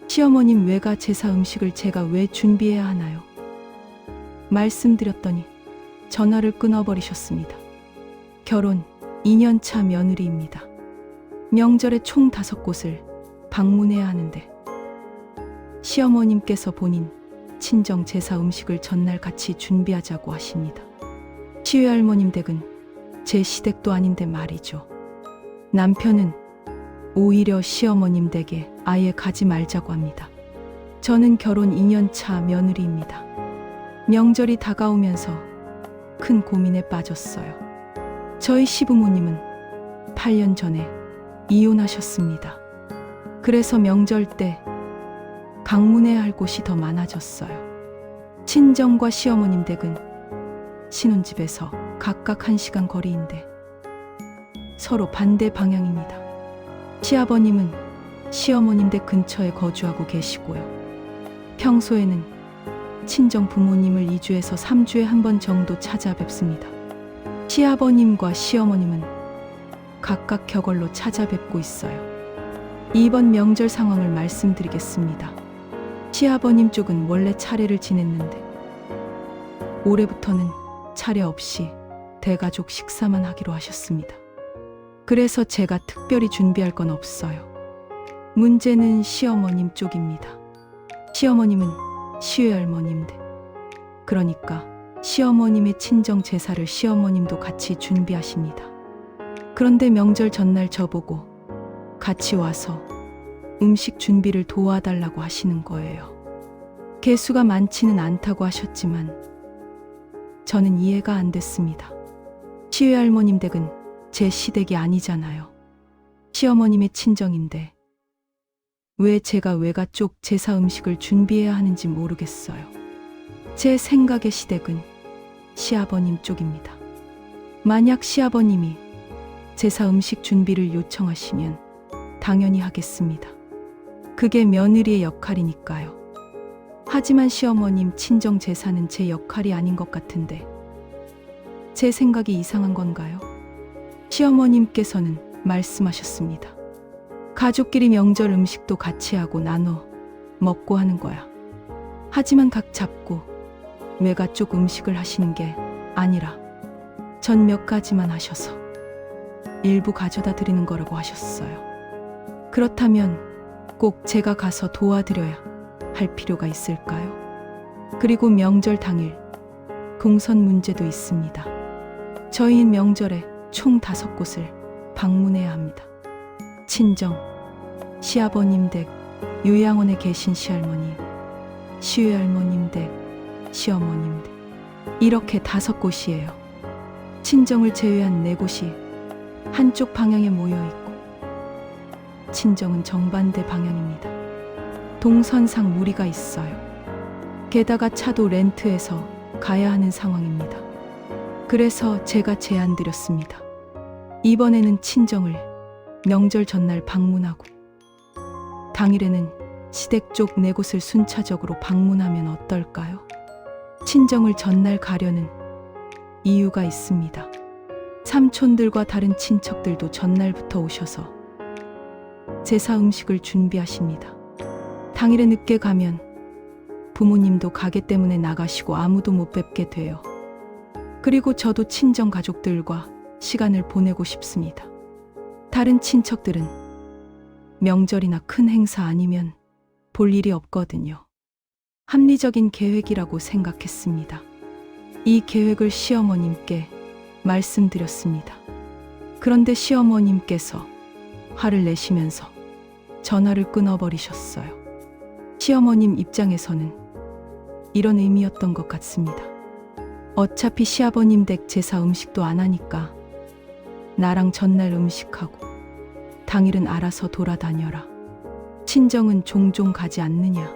시어머님, 외가 제사 음식을 제가 왜 준비해야 하나요? 말씀드렸더니 전화를 끊어버리셨습니다. 결혼 2년차 며느리입니다. 명절에 총 5곳을 방문해야 하는데 시어머님께서 본인 친정 제사 음식을 전날 같이 준비하자고 하십니다. 시외할머님 댁은 제 시댁도 아닌데 말이죠. 남편은 오히려 시어머님 댁에 아예 가지 말자고 합니다. 저는 결혼 2년차 며느리입니다. 명절이 다가오면서 큰 고민에 빠졌어요. 저희 시부모님은 8년 전에 이혼하셨습니다. 그래서 명절 때 방문해야 할 곳이 더 많아졌어요. 친정과 시어머님 댁은 신혼집에서 각각 1시간 거리인데 서로 반대 방향입니다. 시아버님은 시어머님 댁 근처에 거주하고 계시고요. 평소에는 친정 부모님을 2주에서 3주에 한 번 정도 찾아뵙습니다. 시아버님과 시어머님은 각각 격월로 찾아뵙고 있어요. 이번 명절 상황을 말씀드리겠습니다. 시아버님 쪽은 원래 차례를 지냈는데 올해부터는 차례 없이 대가족 식사만 하기로 하셨습니다. 그래서 제가 특별히 준비할 건 없어요. 문제는 시어머님 쪽입니다. 시어머님은 시외할머님 댁, 그러니까 시어머님의 친정 제사를 시어머님도 같이 준비하십니다. 그런데 명절 전날 저보고 같이 와서 음식 준비를 도와달라고 하시는 거예요. 개수가 많지는 않다고 하셨지만 저는 이해가 안 됐습니다. 시외할머님 댁은 제 시댁이 아니잖아요. 시어머님의 친정인데 왜 제가 외가 쪽 제사 음식을 준비해야 하는지 모르겠어요. 제 생각의 시댁은 시아버님 쪽입니다. 만약 시아버님이 제사 음식 준비를 요청하시면 당연히 하겠습니다. 그게 며느리의 역할이니까요. 하지만 시어머님 친정 제사는 제 역할이 아닌 것 같은데 제 생각이 이상한 건가요? 시어머님께서는 말씀하셨습니다. 가족끼리 명절 음식도 같이 하고 나눠 먹고 하는 거야. 하지만 각 잡고 외가 쪽 음식을 하시는 게 아니라 전 몇 가지만 하셔서 일부 가져다 드리는 거라고 하셨어요. 그렇다면 꼭 제가 가서 도와드려야 할 필요가 있을까요? 그리고 명절 당일 동선 문제도 있습니다. 저희는 명절에 총 5곳을 방문해야 합니다. 친정, 시아버님 댁, 요양원에 계신 시할머니, 시외할머님 댁, 시어머님 댁, 이렇게 5곳이에요. 친정을 제외한 4곳이 한쪽 방향에 모여 있고 친정은 정반대 방향입니다. 동선상 무리가 있어요. 게다가 차도 렌트해서 가야 하는 상황입니다. 그래서 제가 제안드렸습니다. 이번에는 친정을 명절 전날 방문하고 당일에는 시댁 쪽 4곳을 순차적으로 방문하면 어떨까요? 친정을 전날 가려는 이유가 있습니다. 삼촌들과 다른 친척들도 전날부터 오셔서 제사 음식을 준비하십니다. 당일에 늦게 가면 부모님도 가게 때문에 나가시고 아무도 못 뵙게 돼요. 그리고 저도 친정 가족들과 시간을 보내고 싶습니다. 다른 친척들은 명절이나 큰 행사 아니면 볼 일이 없거든요. 합리적인 계획이라고 생각했습니다. 이 계획을 시어머님께 말씀드렸습니다. 그런데 시어머님께서 화를 내시면서 전화를 끊어버리셨어요. 시어머님 입장에서는 이런 의미였던 것 같습니다. 어차피 시아버님 댁 제사 음식도 안 하니까 나랑 전날 음식하고 당일은 알아서 돌아다녀라. 친정은 종종 가지 않느냐.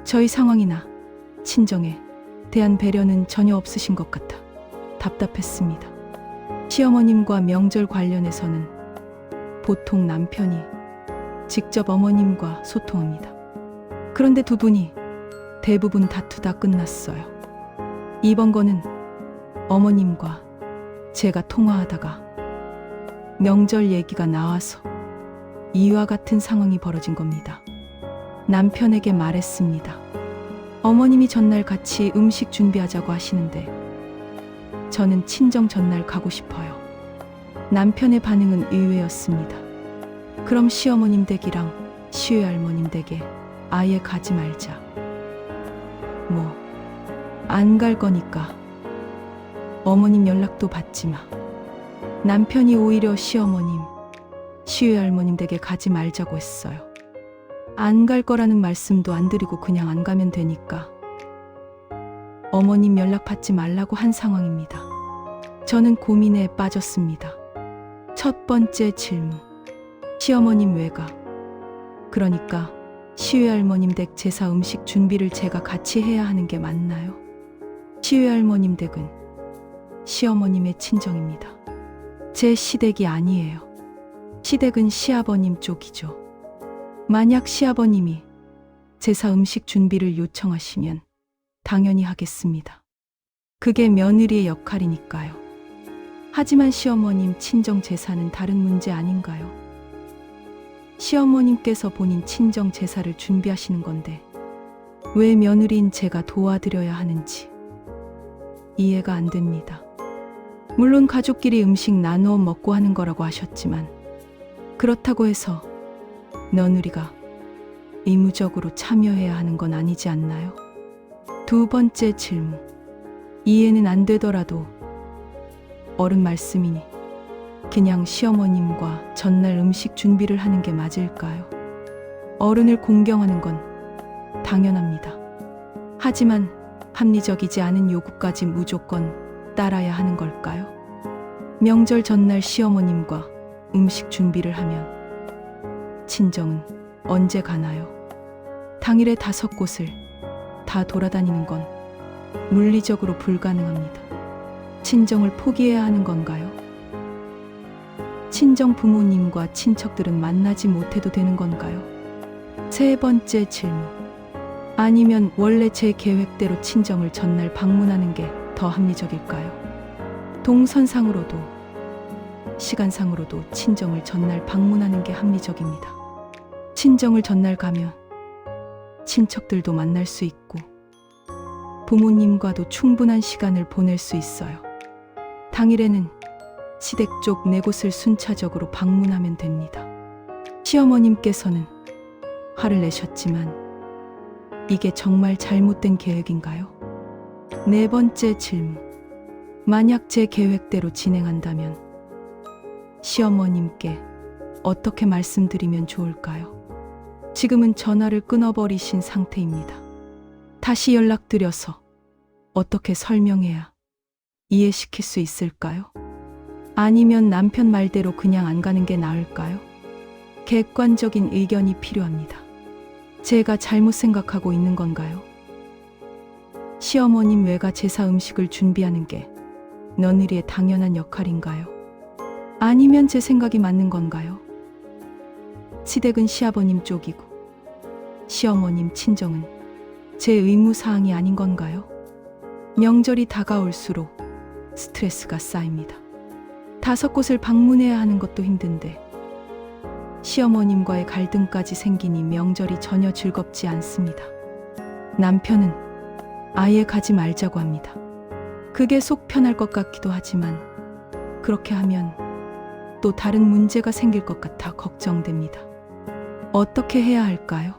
저희 상황이나 친정에 대한 배려는 전혀 없으신 것 같아 답답했습니다. 시어머님과 명절 관련해서는 보통 남편이 직접 어머님과 소통합니다. 그런데 두 분이 대부분 다투다 끝났어요. 이번 거는 어머님과 제가 통화하다가 명절 얘기가 나와서 이와 같은 상황이 벌어진 겁니다. 남편에게 말했습니다. 어머님이 전날 같이 음식 준비하자고 하시는데 저는 친정 전날 가고 싶어요. 남편의 반응은 의외였습니다. 그럼 시어머님 댁이랑 시외할머님 댁에 아예 가지 말자. 뭐, 안 갈 거니까. 어머님 연락도 받지 마. 남편이 오히려 시어머님, 시외할머님 댁에 가지 말자고 했어요. 안 갈 거라는 말씀도 안 드리고 그냥 안 가면 되니까. 어머님 연락 받지 말라고 한 상황입니다. 저는 고민에 빠졌습니다. 첫 번째 질문. 시어머님 외가. 그러니까 시외할머님 댁 제사 음식 준비를 제가 같이 해야 하는 게 맞나요? 시외할머님 댁은 시어머님의 친정입니다. 제 시댁이 아니에요. 시댁은 시아버님 쪽이죠. 만약 시아버님이 제사 음식 준비를 요청하시면 당연히 하겠습니다. 그게 며느리의 역할이니까요. 하지만 시어머님 친정 제사는 다른 문제 아닌가요? 시어머님께서 본인 친정 제사를 준비하시는 건데 왜 며느리인 제가 도와드려야 하는지 이해가 안 됩니다. 물론 가족끼리 음식 나누어 먹고 하는 거라고 하셨지만 그렇다고 해서 며느리가 의무적으로 참여해야 하는 건 아니지 않나요? 두 번째 질문. 이해는 안 되더라도 어른 말씀이니 그냥 시어머님과 전날 음식 준비를 하는 게 맞을까요? 어른을 공경하는 건 당연합니다. 하지만 합리적이지 않은 요구까지 무조건 따라야 하는 걸까요? 명절 전날 시어머님과 음식 준비를 하면 친정은 언제 가나요? 당일에 5곳을 다 돌아다니는 건 물리적으로 불가능합니다. 친정을 포기해야 하는 건가요? 친정 부모님과 친척들은 만나지 못해도 되는 건가요? 세 번째 질문. 아니면 원래 제 계획대로 친정을 전날 방문하는 게 더 합리적일까요? 동선상으로도 시간상으로도 친정을 전날 방문하는 게 합리적입니다. 친정을 전날 가면 친척들도 만날 수 있고 부모님과도 충분한 시간을 보낼 수 있어요. 당일에는 시댁 쪽 4곳을 순차적으로 방문하면 됩니다. 시어머님께서는 화를 내셨지만 이게 정말 잘못된 계획인가요? 네 번째 질문. 만약 제 계획대로 진행한다면 시어머님께 어떻게 말씀드리면 좋을까요? 지금은 전화를 끊어버리신 상태입니다. 다시 연락드려서 어떻게 설명해야 이해시킬 수 있을까요? 아니면 남편 말대로 그냥 안 가는 게 나을까요? 객관적인 의견이 필요합니다. 제가 잘못 생각하고 있는 건가요? 시어머님 외가 제사 음식을 준비하는 게 며느리의 당연한 역할인가요? 아니면 제 생각이 맞는 건가요? 시댁은 시아버님 쪽이고 시어머님 친정은 제 의무사항이 아닌 건가요? 명절이 다가올수록 스트레스가 쌓입니다. 5곳을 방문해야 하는 것도 힘든데 시어머님과의 갈등까지 생기니 명절이 전혀 즐겁지 않습니다. 남편은 아예 가지 말자고 합니다. 그게 속 편할 것 같기도 하지만 그렇게 하면 또 다른 문제가 생길 것 같아 걱정됩니다. 어떻게 해야 할까요?